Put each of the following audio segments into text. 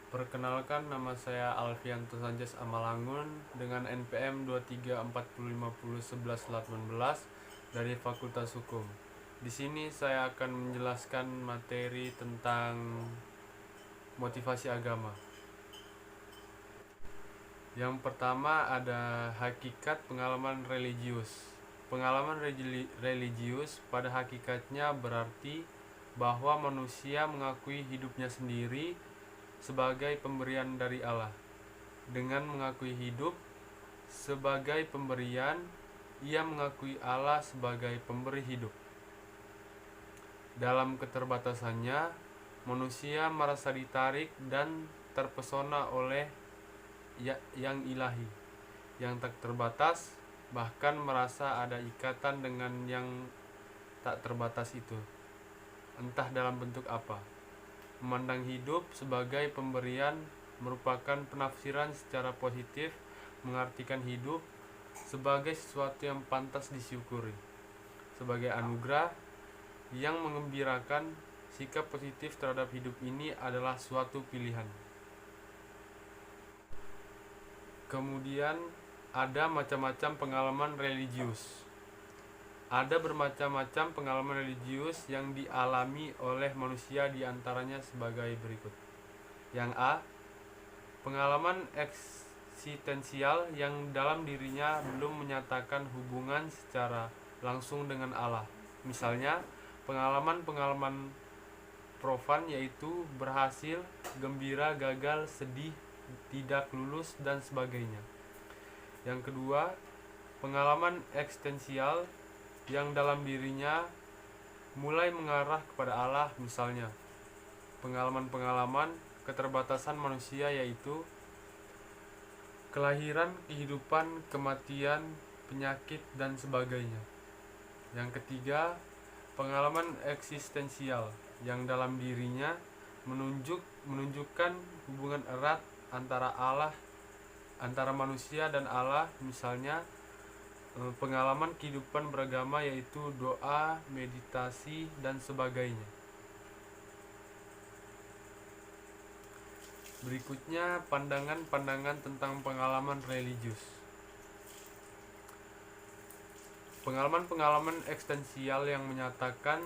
Perkenalkan, nama saya Alfianto Sanchez Amalangun dengan NPM 2340501118 dari Fakultas Hukum. Di sini saya akan menjelaskan materi tentang motivasi agama. Yang pertama ada hakikat pengalaman religius. Pengalaman religius pada hakikatnya berarti bahwa manusia mengakui hidupnya sendiri sebagai pemberian dari Allah. Dengan mengakui hidup sebagai pemberian, ia mengakui Allah sebagai pemberi hidup. Dalam keterbatasannya, manusia merasa ditarik dan terpesona oleh yang ilahi, yang tak terbatas, bahkan merasa ada ikatan dengan yang tak terbatas itu, entah dalam bentuk apa. Memandang hidup sebagai pemberian merupakan penafsiran secara positif, mengartikan hidup sebagai sesuatu yang pantas disyukuri, sebagai anugerah yang mengembirakan. Sikap positif terhadap hidup ini adalah suatu pilihan. Kemudian ada macam-macam pengalaman religius. Ada bermacam-macam pengalaman religius yang dialami oleh manusia, diantaranya sebagai berikut. Yang A. Pengalaman eksistensial yang dalam dirinya belum menyatakan hubungan secara langsung dengan Allah. Misalnya, pengalaman-pengalaman profan yaitu berhasil, gembira, gagal, sedih, tidak lulus, dan sebagainya. Yang kedua, pengalaman eksistensial yang dalam dirinya mulai mengarah kepada Allah, misalnya pengalaman-pengalaman keterbatasan manusia yaitu kelahiran, kehidupan, kematian, penyakit, dan sebagainya. Yang ketiga, pengalaman eksistensial yang dalam dirinya menunjukkan hubungan erat antara manusia dan Allah, misalnya pengalaman kehidupan beragama yaitu doa, meditasi, dan sebagainya. Berikutnya pandangan-pandangan tentang pengalaman religius. Pengalaman-pengalaman eksistensial yang menyatakan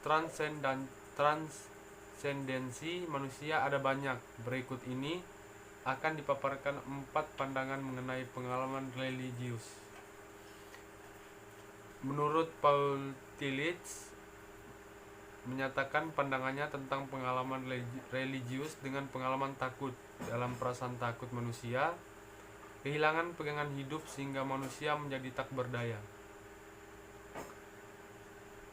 transendensi manusia ada banyak. Berikut ini akan dipaparkan 4 pandangan mengenai pengalaman religius. Menurut Paul Tillich menyatakan pandangannya tentang pengalaman religius dengan pengalaman takut. Dalam perasaan takut manusia, kehilangan pegangan hidup sehingga manusia menjadi tak berdaya.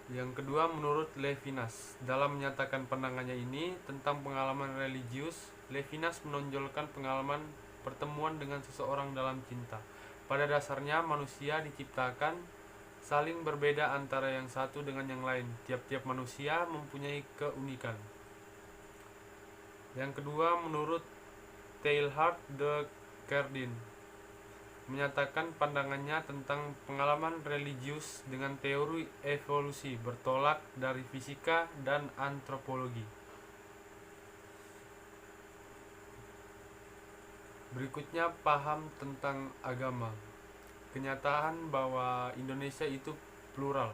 Yang kedua, menurut Levinas, dalam menyatakan pandangannya ini tentang pengalaman religius, Levinas menonjolkan pengalaman pertemuan dengan seseorang dalam cinta. Pada dasarnya manusia diciptakan saling berbeda antara yang satu dengan yang lain. Tiap-tiap manusia mempunyai keunikan. Yang kedua, menurut Teilhard de Chardin, menyatakan pandangannya tentang pengalaman religius dengan teori evolusi bertolak dari fisika dan antropologi. Berikutnya, paham tentang agama. Kenyataan bahwa Indonesia itu plural.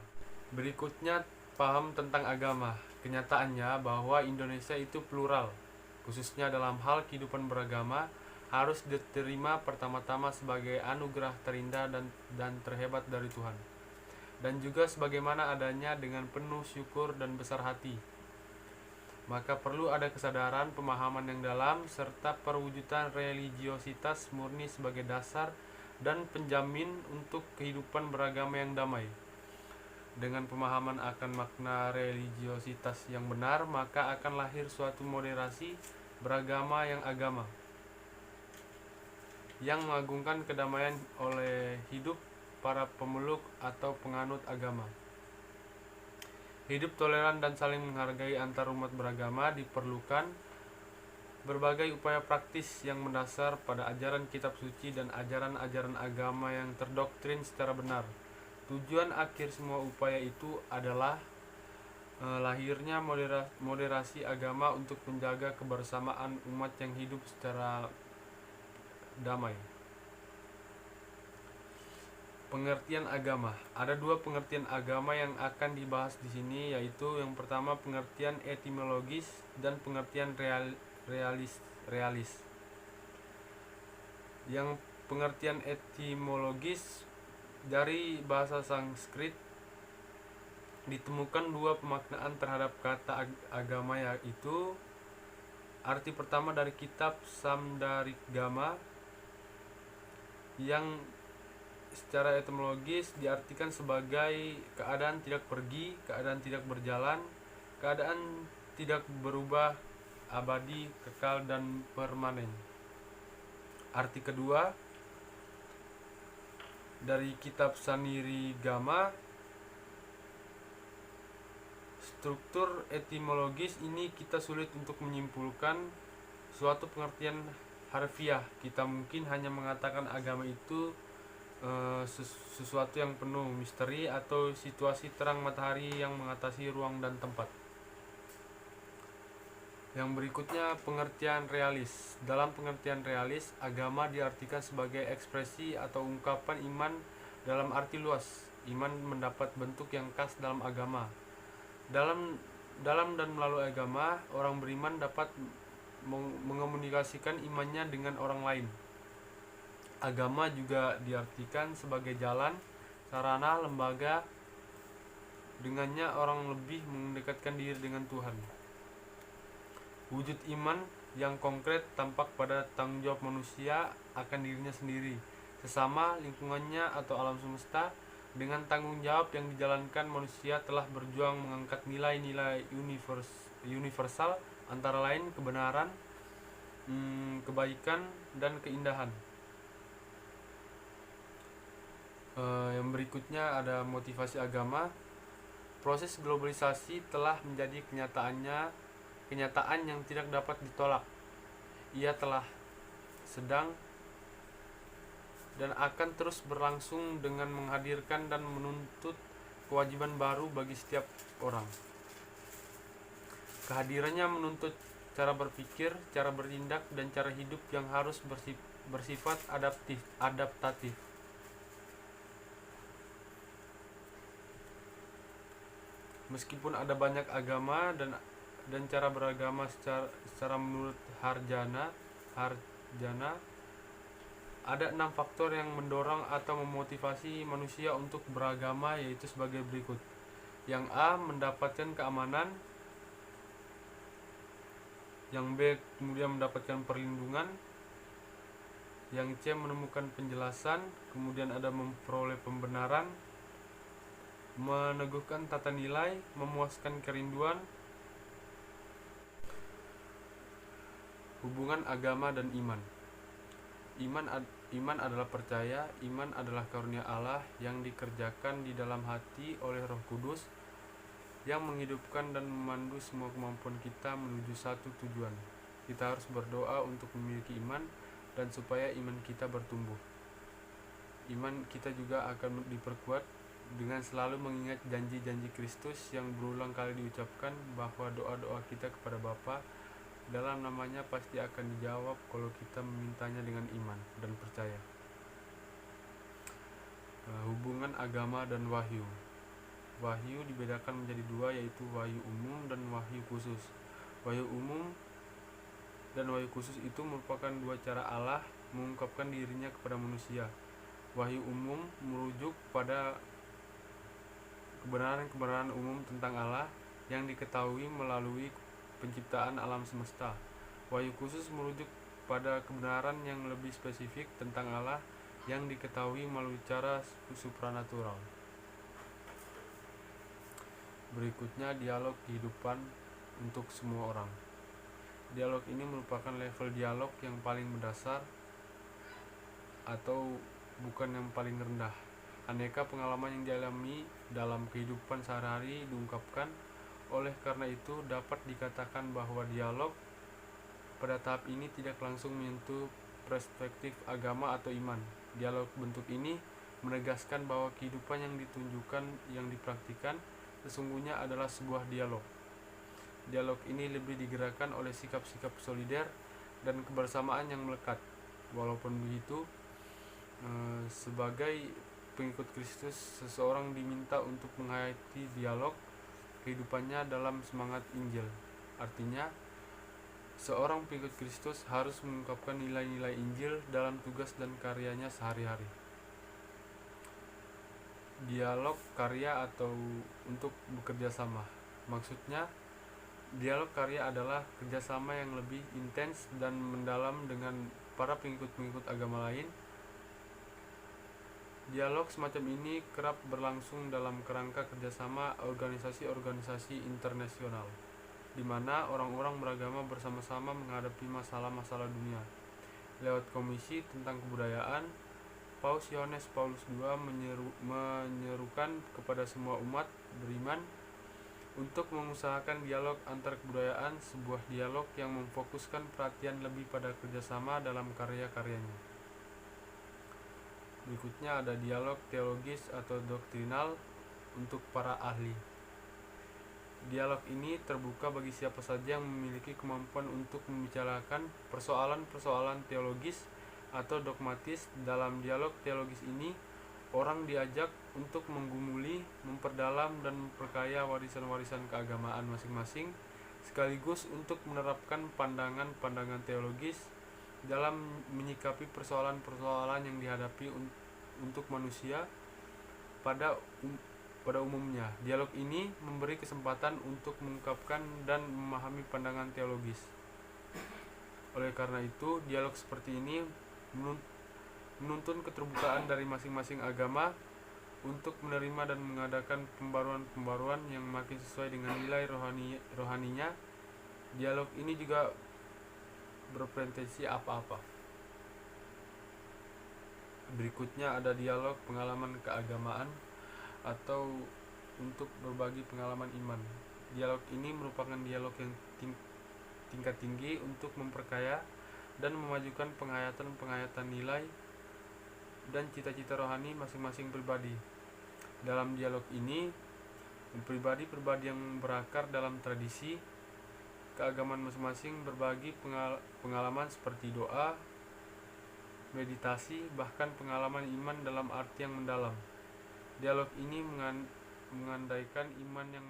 Berikutnya, paham tentang agama. Kenyataannya bahwa Indonesia itu plural, khususnya dalam hal kehidupan beragama, harus diterima pertama-tama sebagai anugerah terindah dan terhebat dari Tuhan, dan juga sebagaimana adanya dengan penuh syukur dan besar hati. Maka perlu ada kesadaran, pemahaman yang dalam, serta perwujudan religiositas murni sebagai dasar dan penjamin untuk kehidupan beragama yang damai. Dengan pemahaman akan makna religiositas yang benar, maka akan lahir suatu moderasi beragama yang agama, yang mengagungkan kedamaian oleh hidup para pemeluk atau penganut agama. Hidup toleran dan saling menghargai antar umat beragama diperlukan berbagai upaya praktis yang mendasar pada ajaran kitab suci dan ajaran-ajaran agama yang terdoktrin secara benar. Tujuan akhir semua upaya itu adalah lahirnya moderasi agama untuk menjaga kebersamaan umat yang hidup secara damai. Pengertian agama. Ada dua pengertian agama yang akan dibahas di sini, yaitu yang pertama pengertian etimologis dan pengertian realis. Yang pengertian etimologis, dari bahasa Sanskrit ditemukan dua pemaknaan terhadap kata agama, yaitu arti pertama dari kitab Samdarigama yang secara etimologis diartikan sebagai keadaan tidak pergi, keadaan tidak berjalan, keadaan tidak berubah, abadi, kekal, dan permanen. Arti kedua dari kitab Sanirigama, struktur etimologis ini kita sulit untuk menyimpulkan suatu pengertian harfiah. Kita mungkin hanya mengatakan agama itu sesuatu yang penuh misteri atau situasi terang matahari yang mengatasi ruang dan tempat. Yang berikutnya pengertian realis. Dalam pengertian realis, agama diartikan sebagai ekspresi atau ungkapan iman dalam arti luas. Iman mendapat bentuk yang khas dalam agama. Dalam dan melalui agama, orang beriman dapat mengomunikasikan imannya dengan orang lain. Agama juga diartikan sebagai jalan, sarana, lembaga. Dengannya orang lebih mendekatkan diri dengan Tuhan. Wujud iman yang konkret tampak pada tanggung jawab manusia akan dirinya sendiri, sesama, lingkungannya, atau alam semesta. Dengan tanggung jawab yang dijalankan, manusia telah berjuang mengangkat nilai-nilai universal, antara lain kebenaran, kebaikan, dan keindahan. Yang berikutnya ada motivasi agama. Proses globalisasi telah menjadi kenyataan yang tidak dapat ditolak. Ia telah, sedang, dan akan terus berlangsung dengan menghadirkan dan menuntut kewajiban baru bagi setiap orang. Kehadirannya menuntut cara berpikir, cara bertindak, dan cara hidup yang harus bersifat adaptatif. Meskipun ada banyak agama dan cara beragama secara menurut Harjana, ada 6 faktor yang mendorong atau memotivasi manusia untuk beragama, yaitu sebagai berikut. Yang A, mendapatkan keamanan. Yang B, kemudian mendapatkan perlindungan. Yang C, menemukan penjelasan. Kemudian ada memperoleh pembenaran, meneguhkan tata nilai, memuaskan kerinduan. Hubungan agama dan iman. Iman adalah percaya. Iman adalah karunia Allah yang dikerjakan di dalam hati oleh Roh Kudus, yang menghidupkan dan memandu semua kemampuan kita menuju satu tujuan. Kita harus berdoa untuk memiliki iman dan supaya iman kita bertumbuh. Iman kita juga akan diperkuat dengan selalu mengingat janji-janji Kristus yang berulang kali diucapkan, bahwa doa-doa kita kepada Bapa dalam namanya pasti akan dijawab kalau kita memintanya dengan iman dan percaya. Hubungan agama dan wahyu. Wahyu dibedakan menjadi dua, yaitu wahyu umum dan wahyu khusus. Wahyu umum dan wahyu khusus itu merupakan dua cara Allah mengungkapkan dirinya kepada manusia. Wahyu umum merujuk pada kebenaran-kebenaran umum tentang Allah yang diketahui melalui penciptaan alam semesta. Wahyu khusus merujuk pada kebenaran yang lebih spesifik tentang Allah yang diketahui melalui cara supranatural. Berikutnya dialog kehidupan untuk semua orang. Dialog ini merupakan level dialog yang paling mendasar atau bukan yang paling rendah. Aneka pengalaman yang dialami dalam kehidupan sehari-hari diungkapkan. Oleh karena itu dapat dikatakan bahwa dialog pada tahap ini tidak langsung menyentuh perspektif agama atau iman. Dialog bentuk ini menegaskan bahwa kehidupan yang ditunjukkan, yang dipraktikkan, sesungguhnya adalah sebuah dialog. Dialog ini lebih digerakkan oleh sikap-sikap solider dan kebersamaan yang melekat. Walaupun begitu, sebagai pengikut Kristus, seseorang diminta untuk menghayati dialog kehidupannya dalam semangat Injil. Artinya, seorang pengikut Kristus harus mengungkapkan nilai-nilai Injil dalam tugas dan karyanya sehari-hari. Dialog karya atau untuk bekerja sama. Maksudnya, dialog karya adalah kerjasama yang lebih intens dan mendalam dengan para pengikut-pengikut agama lain. Dialog semacam ini kerap berlangsung dalam kerangka kerjasama organisasi-organisasi internasional, di mana orang-orang beragama bersama-sama menghadapi masalah-masalah dunia. Lewat Komisi tentang Kebudayaan, Paus Yohanes Paulus II menyerukan kepada semua umat beriman untuk mengusahakan dialog antar kebudayaan, sebuah dialog yang memfokuskan perhatian lebih pada kerjasama dalam karya-karyanya. Berikutnya ada dialog teologis atau doktrinal untuk para ahli. Dialog ini terbuka bagi siapa saja yang memiliki kemampuan untuk membicarakan persoalan-persoalan teologis atau dogmatis. Dalam dialog teologis ini, orang diajak untuk menggumuli, memperdalam, dan memperkaya warisan-warisan keagamaan masing-masing, sekaligus untuk menerapkan pandangan-pandangan teologis dalam menyikapi persoalan-persoalan yang dihadapi untuk manusia pada umumnya. Dialog ini memberi kesempatan untuk mengungkapkan dan memahami pandangan teologis. Oleh karena itu, dialog seperti ini menuntun keterbukaan dari masing-masing agama untuk menerima dan mengadakan pembaruan-pembaruan yang makin sesuai dengan nilai rohaninya. Dialog ini juga berpretensi apa-apa. Berikutnya ada dialog pengalaman keagamaan atau untuk berbagi pengalaman iman. Dialog ini merupakan dialog yang tingkat tinggi untuk memperkaya dan memajukan penghayatan nilai dan cita-cita rohani masing-masing pribadi. Dalam dialog ini, pribadi-pribadi yang berakar dalam tradisi keagamaan masing-masing berbagi pengalaman seperti doa, meditasi, bahkan pengalaman iman dalam arti yang mendalam. Dialog ini mengandaikan iman yang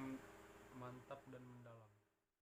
mantap dan